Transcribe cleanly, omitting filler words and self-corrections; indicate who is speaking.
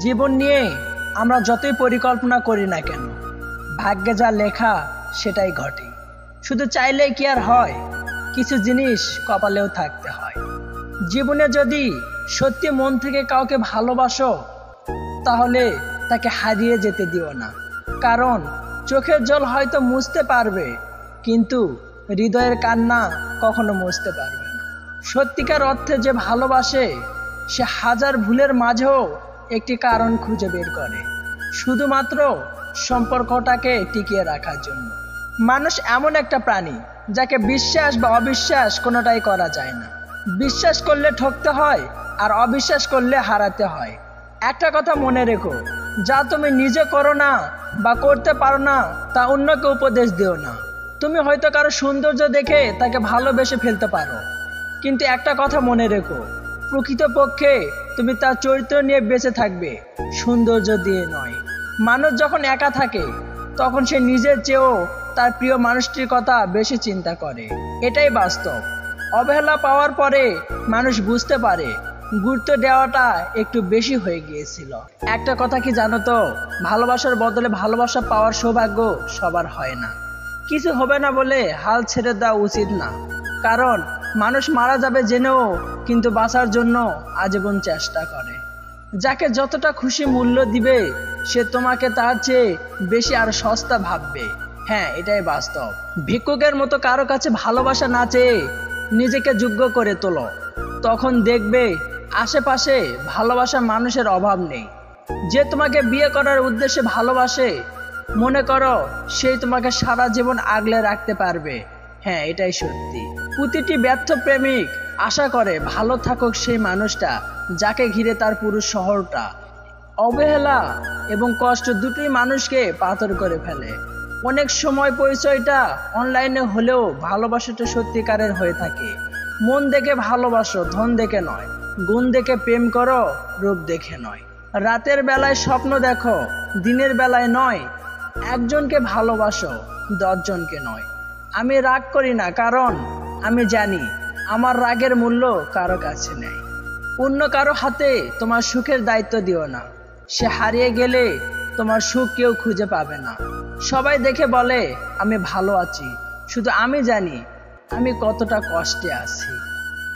Speaker 1: জীবন নিয়ে আমরা যতই পরিকল্পনা করি না কেন, ভাগ্যে যা লেখা সেটাই ঘটে। শুধু চাইলেই কি আর হয়, কিছু জিনিস কপালেও থাকতে হয়। জীবনে যদি সত্যি মন থেকে কাউকে ভালোবাসো, তাহলে তাকে হারিয়ে যেতে দিও না। কারণ চোখের জল হয়তো মুছতে পারবে, কিন্তু হৃদয়ের কান্না কখনো মুছতে পারবে না। সত্যিকার অর্থে যে ভালোবাসে, সে হাজার ভুলের মাঝেও একটি কারণ খুঁজে বের করে, শুধুমাত্র সম্পর্কটাকে টিকিয়ে রাখার জন্য। মানুষ এমন একটা প্রাণী যাকে বিশ্বাস বা অবিশ্বাস কোনোটাই করা যায় না। বিশ্বাস করলে ঠকতে হয়, আর অবিশ্বাস করলে হারাতে হয়। একটা কথা মনে রেখো, যা তুমি নিজে করো না বা করতে পারো না, তা অন্যকে উপদেশ দিও না। তুমি হয়তো কারো সৌন্দর্য দেখে তাকে ভালোবেসে ফেলতে পারো, কিন্তু একটা কথা মনে রেখো, প্রকৃতপক্ষে তুমি তার চরিত্র নিয়ে বেঁচে থাকবে, সৌন্দর্য দিয়ে নয়। মানুষ যখন একা থাকে, তখন সে নিজের চেয়েও তার প্রিয় মানুষটির কথা বেশি চিন্তা করে। এটাই বাস্তব। অবহেলা পাওয়ার পরে মানুষ বুঝতে পারে গুরুত্ব দেওয়াটা একটু বেশি হয়ে গিয়েছিল। একটা কথা কি জানো তো, ভালোবাসার বদলে ভালোবাসা পাওয়ার সৌভাগ্য সবার হয় না। কিছু হবে না বলে হাল ছেড়ে দেওয়া উচিত না, কারণ মানুষ মারা যাবে জেনেও কিন্তু বাঁচার জন্য আজীবন চেষ্টা করে। যাকে যতটা খুশি মূল্য দিবে, সে তোমাকে তার চেয়ে বেশি আর সস্তা ভাববে। হ্যাঁ, এটাই বাস্তব। ভিক্ষুকের মতো কারো কাছে ভালোবাসা না চেয়ে নিজেকে যোগ্য করে তোলো, তখন দেখবে আশেপাশে ভালোবাসা মানুষের অভাব নেই। যে তোমাকে বিয়ে করার উদ্দেশ্যে ভালোবাসে, মনে করো সেই তোমাকে সারা জীবন আগলে রাখতে পারবে। হ্যাঁ, এটাই সত্যি। প্রতিটি ব্যর্থ প্রেমিক আশা করে ভালো থাকুক সেই মানুষটা, যাকে ঘিরে তার পুরো শহরটা। অবহেলা এবং কষ্ট দুটোই মানুষকে পাথর করে ফেলে। অনেক সময় পরিচয়টা অনলাইনে হলেও ভালোবাসাটা সত্যিকারের হয়ে থাকে। মন দেখে ভালোবাসো, ধন দেখে নয়। গুণ দেখে প্রেম করো, রূপ দেখে নয়। রাতের বেলায় স্বপ্ন দেখো, দিনের বেলায় নয়। একজনকে ভালোবাসো, 10 জনকে নয়। আমি রাগ করি না, কারণ আমি জানি আমার রাগের মূল্য কারো কাছে নেই। অন্য কারো হাতে তোমার সুখের দায়িত্ব দিও না। সে হারিয়ে গেলে তোমার সুখ কেউ খুঁজে পাবে না। সবাই দেখে বলে আমি ভালো আছি, শুধু আমি জানি আমি কতটা কষ্টে আছি।